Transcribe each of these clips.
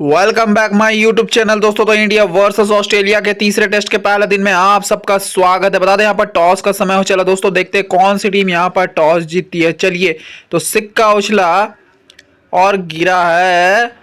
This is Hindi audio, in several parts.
Welcome back my YouTube channel दोस्तों। तो इंडिया वर्सेस ऑस्ट्रेलिया के तीसरे टेस्ट के पहले दिन में आप सबका स्वागत है। बता दें यहाँ पर टॉस का समय हो चला दोस्तों, देखते हैं कौन सी टीम यहाँ पर टॉस जीतती है। चलिए तो सिक्का उछला और गिरा है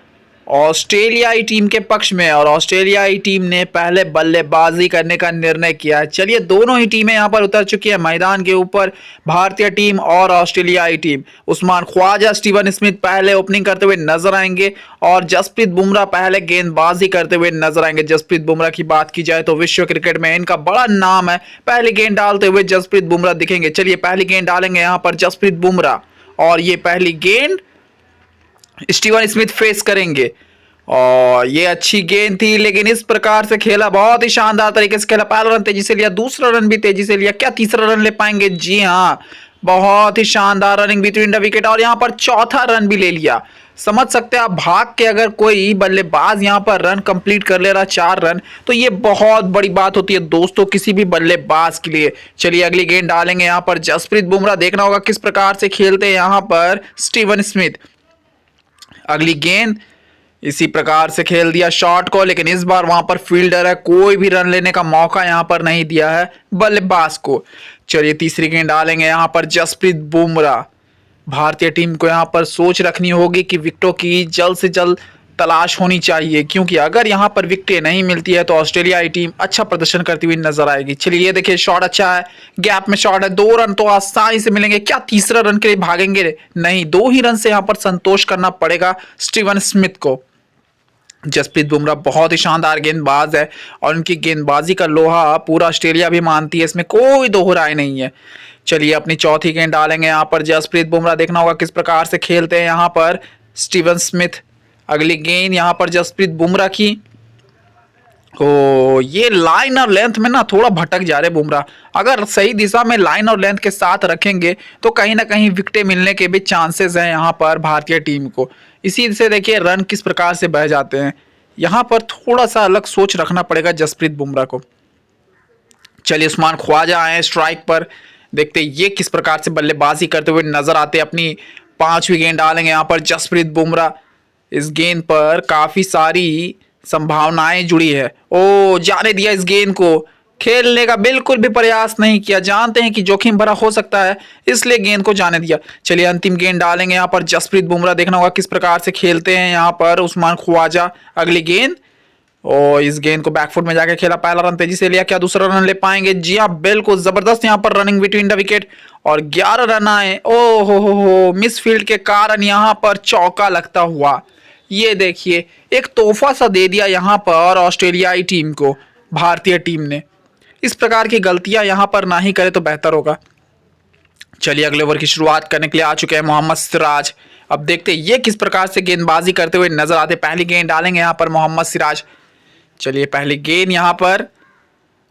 ऑस्ट्रेलियाई टीम के पक्ष में और ऑस्ट्रेलियाई टीम ने पहले बल्लेबाजी करने का निर्णय किया है। चलिए दोनों ही टीमें यहां पर उतर चुकी है मैदान के ऊपर, भारतीय टीम और ऑस्ट्रेलियाई team. Usman Khawaja, Steven Smith पहले ओपनिंग करते हुए नजर आएंगे और जसप्रीत बुमराह पहले गेंदबाजी करते हुए नजर आएंगे। जसप्रीत बुमराह की बात की जाए तो विश्व क्रिकेट में इनका बड़ा नाम है, पहली गेंद डालते हुए जसप्रीत बुमराह दिखेंगे। चलिए पहली गेंद डालेंगे यहां पर जसप्रीत बुमराह और ये पहली गेंद स्टीवन स्मिथ फेस करेंगे और ये अच्छी गेंद थी, लेकिन इस प्रकार से खेला, बहुत ही शानदार तरीके से खेला। पहला रन तेजी से लिया, दूसरा रन भी तेजी से लिया, क्या तीसरा रन ले पाएंगे? जी हाँ, बहुत ही शानदार रनिंग बिटवीन द विकेट और यहां पर चौथा रन भी ले लिया। समझ सकते हैं आप, भाग के अगर कोई बल्लेबाज यहां पर रन कंप्लीट कर ले रहा 4 रन, तो ये बहुत बड़ी बात होती है दोस्तों किसी भी बल्लेबाज के लिए। चलिए अगली गेंद डालेंगे यहां पर जसप्रीत बुमराह, देखना होगा किस प्रकार से खेलते हैं यहां पर स्टीवन स्मिथ। अगली गेंद इसी प्रकार से खेल दिया शॉट को, लेकिन इस बार वहां पर फील्डर है, कोई भी रन लेने का मौका यहां पर नहीं दिया है बल्लेबाज को। चलिए तीसरी गेंद डालेंगे यहां पर जसप्रीत बुमराह। भारतीय टीम को यहां पर सोच रखनी होगी कि विकेटों की जल्द से जल्द तलाश होनी चाहिए, क्योंकि अगर यहां पर विकेटें नहीं मिलती है तो ऑस्ट्रेलियाई टीम अच्छा प्रदर्शन करती हुई नजर आएगी। चलिए ये देखिए शॉट अच्छा है, गैप में शॉट है, 2 रन तो आसानी से मिलेंगे। क्या तीसरा रन के लिए भागेंगे? नहीं, 2 ही रन से यहां पर संतोष करना पड़ेगा स्टीवन स्मिथ को। जसप्रीत बुमराह बहुत ही शानदार गेंदबाज है और उनकी गेंदबाजी का लोहा पूरा ऑस्ट्रेलिया भी मानती है, इसमें कोई दो राय नहीं है। चलिए अपनी चौथी गेंद डालेंगे यहाँ पर जसप्रीत बुमराह, देखना होगा किस प्रकार से खेलते हैं यहाँ पर स्टीवन स्मिथ। अगली गेंद यहाँ पर जसप्रीत बुमराह की, ओ ये लाइन और लेंथ में ना थोड़ा भटक जा रहे बुमराह। अगर सही दिशा में लाइन और लेंथ के साथ रखेंगे तो कहीं ना कहीं विकेटें मिलने के भी चांसेस हैं यहाँ पर भारतीय टीम को। इसी से देखिए रन किस प्रकार से बह जाते हैं। यहाँ पर थोड़ा सा अलग सोच रखना पड़ेगा जसप्रीत बुमराह को। चलिए उस्मान ख्वाजा आए स्ट्राइक पर, देखते ये किस प्रकार से बल्लेबाजी करते हुए नजर आते। अपनी 5वीं गेंद डालेंगे यहाँ पर जसप्रीत बुमराह। इस गेंद पर काफी सारी संभावनाएं जुड़ी है। ओ जाने दिया इस गेंद को, खेलने का बिल्कुल भी प्रयास नहीं किया, जानते हैं कि जोखिम भरा हो सकता है इसलिए गेंद को जाने दिया। चलिए अंतिम गेंद डालेंगे यहाँ पर जसप्रीत बुमराह, देखना होगा किस प्रकार से खेलते हैं यहाँ पर उस्मान ख्वाजा। अगली गेंद और इस गेंद को बैकफुट में जाके खेला, पहला रन तेजी से लिया, क्या दूसरा रन ले पाएंगे? जी हाँ बिल्कुल, जबरदस्त यहाँ पर रनिंग बिटवीन द विकेट और 11 रन आए। ओ हो, मिस फील्ड के कारण यहाँ पर चौका लगता हुआ। ये देखिए एक तोहफा सा दे दिया यहाँ पर ऑस्ट्रेलियाई टीम को भारतीय टीम ने। इस प्रकार की गलतियां यहाँ पर ना ही करे तो बेहतर होगा। चलिए अगले ओवर की शुरुआत करने के लिए आ चुके हैं मोहम्मद सिराज। अब देखते हैं ये किस प्रकार से गेंदबाजी करते हुए नजर आते। पहली गेंद डालेंगे यहाँ पर मोहम्मद सिराज। चलिए पहली गेंद यहाँ पर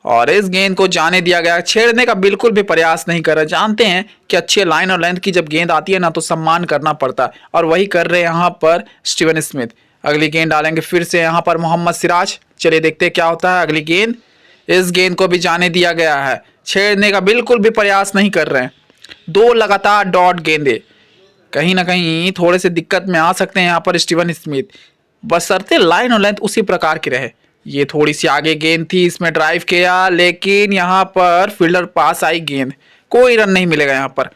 और इस गेंद को जाने दिया गया, छेड़ने का बिल्कुल भी प्रयास नहीं कर रहे। जानते हैं कि अच्छे लाइन और लेंथ की जब गेंद आती है ना तो सम्मान करना पड़ता है और वही कर रहे हैं यहाँ पर स्टीवन स्मिथ। अगली गेंद डालेंगे फिर से यहाँ पर मोहम्मद सिराज। चलिए देखते हैं क्या होता है। अगली गेंद, इस गेंद को भी जाने दिया गया है, छेड़ने का बिल्कुल भी प्रयास नहीं कर रहे हैं। 2 लगातार डॉट गेंदे, कहीं ना कहीं थोड़े से दिक्कत में आ सकते हैं यहाँ पर स्टीवन स्मिथ, बशर्ते लाइन और लेंथ उसी प्रकार की रहे। ये थोड़ी सी आगे गेंद थी, इसमें ड्राइव किया, लेकिन यहाँ पर फील्डर पास आई गेंद, कोई रन नहीं मिलेगा। यहाँ पर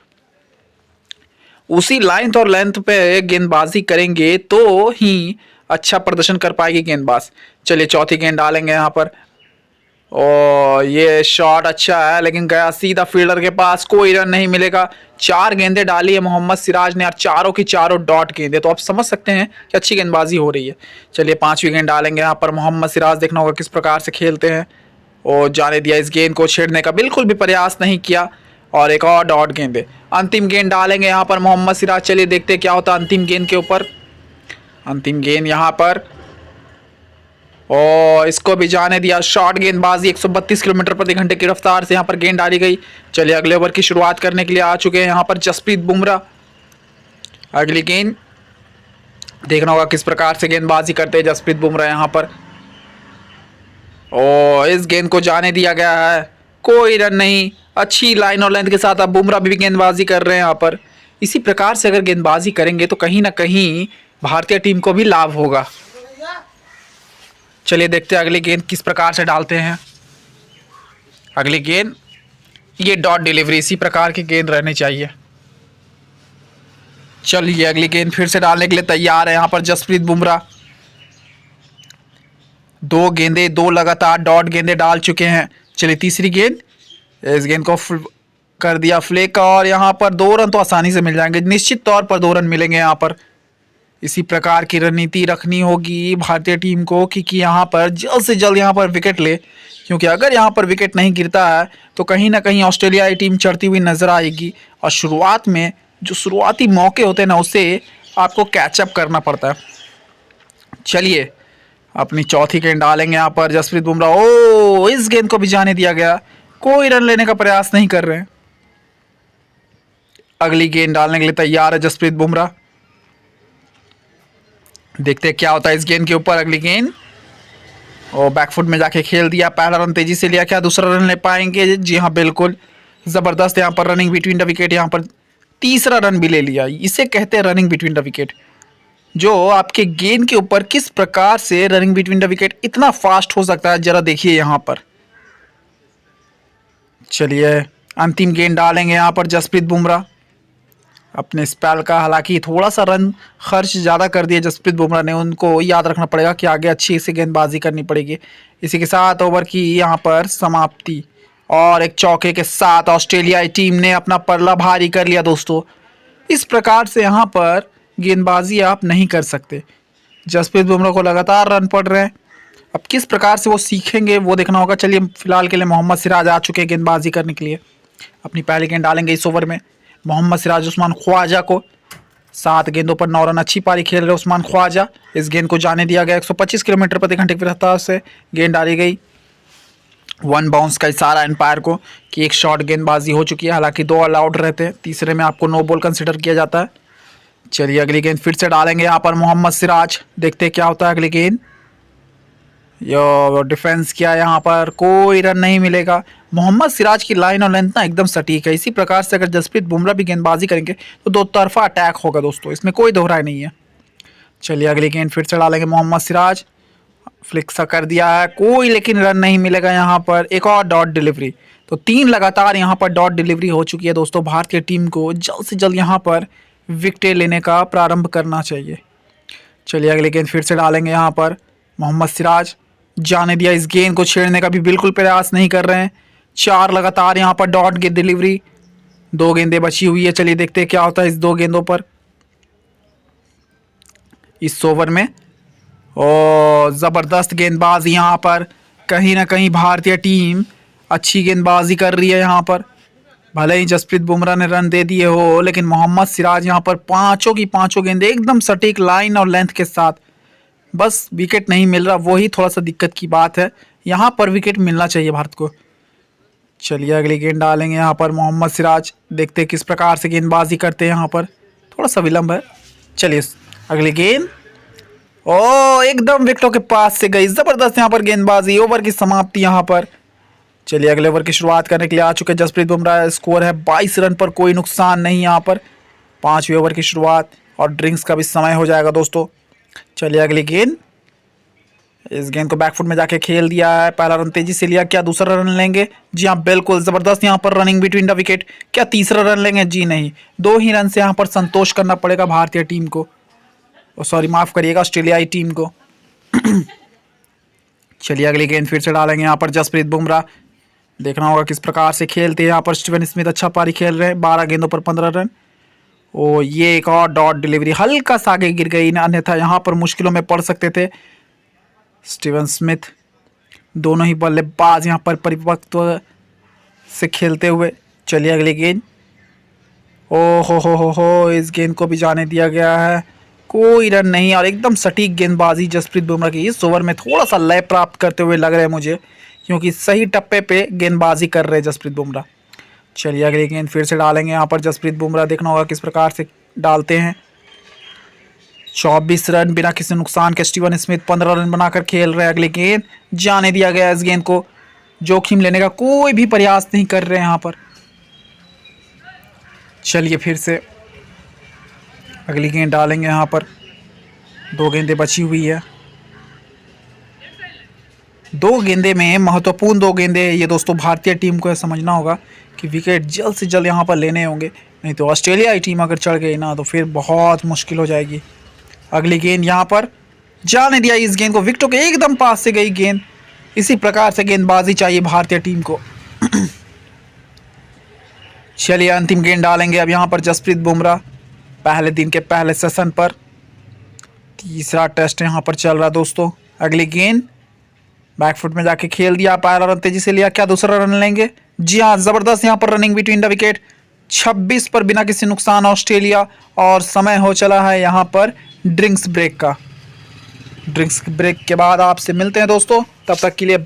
उसी लाइन और लेंथ पे गेंदबाजी करेंगे तो ही अच्छा प्रदर्शन कर पाएगी गेंदबाज। चलिए चौथी गेंद डालेंगे यहाँ पर और ये शॉट अच्छा है लेकिन गया सीधा फील्डर के पास, कोई रन नहीं मिलेगा। 4 गेंदें डाली है मोहम्मद सिराज ने और चारों की चारों डॉट गेंदें, तो आप समझ सकते हैं कि अच्छी गेंदबाजी हो रही है। चलिए 5वीं गेंद डालेंगे यहाँ पर मोहम्मद सिराज, देखना होगा किस प्रकार से खेलते हैं और जाने दिया, इस गेंद को छेड़ने का बिल्कुल भी प्रयास नहीं किया और एक और डॉट गेंदे। अंतिम गेंद डालेंगे यहाँ पर मोहम्मद सिराज। चलिए देखते क्या होता है अंतिम गेंद के ऊपर। अंतिम गेंद यहाँ पर और इसको भी जाने दिया, शॉर्ट गेंदबाजी 132 किलोमीटर प्रति घंटे की रफ्तार से यहाँ पर गेंद डाली गई। चलिए अगले ओवर की शुरुआत करने के लिए आ चुके हैं यहाँ पर जसप्रीत बुमराह। अगली गेंद, देखना होगा किस प्रकार से गेंदबाजी करते हैं जसप्रीत बुमराह यहाँ पर और इस गेंद को जाने दिया गया है, कोई रन नहीं। अच्छी लाइन और लेंथ के साथ अब बुमराह भी गेंदबाजी कर रहे हैं यहाँ पर। इसी प्रकार से अगर गेंदबाजी करेंगे तो कहीं ना कहीं भारतीय टीम को भी लाभ होगा। चलिए देखते हैं अगली गेंद किस प्रकार से डालते हैं। अगली गेंद ये डॉट डिलीवरी, इसी प्रकार की गेंद रहनी चाहिए। चलिए अगली गेंद फिर से डालने के लिए तैयार है यहाँ पर जसप्रीत बुमराह। दो गेंदे, दो लगातार डॉट गेंदे डाल चुके हैं। चलिए तीसरी गेंद, इस गेंद को कर दिया फ्लिक और यहाँ पर 2 रन तो आसानी से मिल जाएंगे, निश्चित तौर पर 2 रन मिलेंगे यहाँ पर। इसी प्रकार की रणनीति रखनी होगी भारतीय टीम को कि यहाँ पर जल्द से जल्द यहाँ पर विकेट ले, क्योंकि अगर यहाँ पर विकेट नहीं गिरता है तो कहीं ना कहीं ऑस्ट्रेलियाई टीम चढ़ती हुई नजर आएगी और शुरुआत में जो शुरुआती मौके होते हैं ना उसे आपको कैचअप करना पड़ता है। चलिए अपनी चौथी गेंद डालेंगे यहाँ पर जसप्रीत बुमराह। ओ, इस गेंद को भी जाने दिया गया, कोई रन लेने का प्रयास नहीं कर रहे हैं। अगली गेंद डालने के लिए तैयार है जसप्रीत बुमराह। देखते हैं क्या होता है इस गेंद के ऊपर। अगली गेंद और बैकफुट में जाके खेल दिया, पहला रन तेजी से लिया, क्या दूसरा रन ले पाएंगे? जी हाँ बिल्कुल, जबरदस्त यहाँ पर रनिंग बिटवीन द विकेट, यहाँ पर तीसरा रन भी ले लिया। इसे कहते हैं रनिंग बिटवीन द विकेट, जो आपके गेंद के ऊपर किस प्रकार से रनिंग बिटवीन द विकेट इतना फास्ट हो सकता है, जरा देखिए यहाँ पर। चलिए अंतिम गेंद डालेंगे यहाँ पर जसप्रीत बुमराह अपने स्पेल का। हालांकि थोड़ा सा रन खर्च ज़्यादा कर दिया जसप्रीत बुमराह ने, उनको याद रखना पड़ेगा कि आगे अच्छी से गेंदबाजी करनी पड़ेगी। इसी के साथ ओवर की यहाँ पर समाप्ति और एक चौके के साथ ऑस्ट्रेलियाई टीम ने अपना पल्ला भारी कर लिया दोस्तों। इस प्रकार से यहाँ पर गेंदबाजी आप नहीं कर सकते। जसप्रीत बुमराह को लगातार रन पड़ रहे हैं, अब किस प्रकार से वो सीखेंगे वो देखना होगा। चलिए फिलहाल के लिए मोहम्मद सिराज आ चुके हैं गेंदबाजी करने के लिए। अपनी पहली गेंद डालेंगे इस ओवर में। मोहम्मद सिराज उस्मान ख्वाजा को, 7 गेंदों पर 9 रन, अच्छी पारी खेल रहे उस्मान ख्वाजा। इस गेंद को जाने दिया गया, 125 किलोमीटर प्रति घंटे की रफ्तार से गेंद डाली गई। 1 बाउंस का इशारा एम्पायर को कि एक शॉट गेंदबाजी हो चुकी है। हालांकि 2 ऑल आउट रहते हैं, तीसरे में आपको नो बॉल कंसिडर किया जाता है। चलिए अगली गेंद फिर से डालेंगे यहाँ पर मोहम्मद सिराज, देखते हैं क्या होता है। अगली गेंद यो डिफेंस किया, यहाँ पर कोई रन नहीं मिलेगा। मोहम्मद सिराज की लाइन और लेंथ ना एकदम सटीक है। इसी प्रकार से अगर जसप्रीत बुमराह भी गेंदबाजी करेंगे तो 2 तरफा अटैक होगा दोस्तों, इसमें कोई दोहराई नहीं है। चलिए अगली गेंद फिर से डालेंगे मोहम्मद सिराज, फ्लिक सा कर दिया है, कोई लेकिन रन नहीं मिलेगा यहाँ पर। एक और डॉट डिलीवरी, तो 3 लगातार यहाँ पर डॉट डिलीवरी हो चुकी है दोस्तों। भारतीय टीम को जल्द से जल्द यहाँ पर विकेटें लेने का प्रारंभ करना चाहिए। चलिए अगली गेंद फिर से डालेंगे यहाँ पर मोहम्मद सिराज, जाने दिया, इस गेंद को छेड़ने का भी बिल्कुल प्रयास नहीं कर रहे हैं। 4 लगातार यहाँ पर डॉट की डिलीवरी, 2 गेंदें बची हुई है। चलिए देखते हैं क्या होता है इस 2 गेंदों पर इस ओवर में। और ज़बरदस्त गेंदबाज यहाँ पर, कहीं ना कहीं भारतीय टीम अच्छी गेंदबाजी कर रही है यहाँ पर। भले ही जसप्रीत बुमराह ने रन दे दिए हो, लेकिन मोहम्मद सिराज यहाँ पर पांचों की पांचों गेंदें एकदम सटीक लाइन और लेंथ के साथ, बस विकेट नहीं मिल रहा, वही थोड़ा सा दिक्कत की बात है। यहाँ पर विकेट मिलना चाहिए भारत को। चलिए अगली गेंद डालेंगे यहाँ पर मोहम्मद सिराज, देखते हैं किस प्रकार से गेंदबाजी करते हैं। यहाँ पर थोड़ा सा विलंब है। चलिए अगली गेंद, ओ एकदम विकेटों के पास से गई, ज़बरदस्त यहाँ पर गेंदबाजी, ओवर की समाप्ति यहाँ पर। चलिए अगले ओवर की शुरुआत करने के लिए आ चुके जसप्रीत बुमराह। स्कोर है 22 रन पर, कोई नुकसान नहीं यहाँ पर। 5वें ओवर की शुरुआत और ड्रिंक्स का भी समय हो जाएगा दोस्तों। चलिए अगली गेंद, इस गेंद को बैकफुट में जाके खेल दिया है, पहला रन तेजी से लिया, क्या दूसरा रन लेंगे? जी हाँ बिल्कुल, जबरदस्त यहाँ पर रनिंग बिटवीन द विकेट, क्या तीसरा रन लेंगे? जी नहीं, 2 ही रन से यहाँ पर संतोष करना पड़ेगा भारतीय टीम को, सॉरी माफ करिएगा ऑस्ट्रेलियाई टीम को। चलिए अगली गेंद फिर से डालेंगे यहाँ पर जसप्रीत बुमराह, देखना होगा किस प्रकार से खेलते हैं यहाँ पर। स्टीवन स्मिथ अच्छा पारी खेल रहे हैं, 12 गेंदों पर 15 रन। ओ ये एक और डॉट डिलीवरी, हल्का सा आगे गिर गई, अन्यथा यहाँ पर मुश्किलों में पड़ सकते थे स्टीवन स्मिथ। दोनों ही बल्लेबाज यहाँ पर परिपक्व से खेलते हुए। चलिए अगली गेंद, ओ हो, इस गेंद को भी जाने दिया गया है, कोई रन नहीं। और एकदम सटीक गेंदबाजी जसप्रीत बुमराह की। इस ओवर में थोड़ा सा लय प्राप्त करते हुए लग रहे हैं मुझे, क्योंकि सही टप्पे पे गेंदबाजी कर रहे हैं जसप्रीत बुमराह। चलिए अगली गेंद फिर से डालेंगे यहाँ पर जसप्रीत बुमराह, देखना होगा किस प्रकार से डालते हैं। 24 रन बिना किसी नुकसान के स्टीवन स्मिथ 15 रन बनाकर खेल रहे हैं। अगली गेंद, जाने दिया गया, इस गेंद को जोखिम लेने का कोई भी प्रयास नहीं कर रहे हैं यहाँ पर। चलिए फिर से अगली गेंद डालेंगे यहाँ पर, 2 गेंदें बची हुई है। दो गेंदे में महत्वपूर्ण 2 गेंदे ये दोस्तों भारतीय टीम को यह समझना होगा कि विकेट जल्द से जल्द यहाँ पर लेने होंगे, नहीं तो ऑस्ट्रेलियाई टीम अगर चढ़ गई ना तो फिर बहुत मुश्किल हो जाएगी। अगली गेंद यहाँ पर जाने दिया इस गेंद को, विकेटों के एकदम पास से गई गेंद। इसी प्रकार से गेंदबाजी चाहिए भारतीय टीम को। चलिए अंतिम गेंद डालेंगे अब यहाँ पर जसप्रीत बुमराह, पहले दिन के पहले सेशन पर। तीसरा टेस्ट यहाँ पर चल रहा दोस्तों। अगली गेंद बैकफुट में जाके खेल दिया, पहला रन तेजी से लिया, क्या दूसरा रन लेंगे? जी हाँ, जबरदस्त यहाँ पर रनिंग बिटवीन द विकेट। 26 पर बिना किसी नुकसान ऑस्ट्रेलिया, और समय हो चला है यहाँ पर ड्रिंक्स ब्रेक का। ड्रिंक्स ब्रेक के बाद आपसे मिलते हैं दोस्तों, तब तक के लिए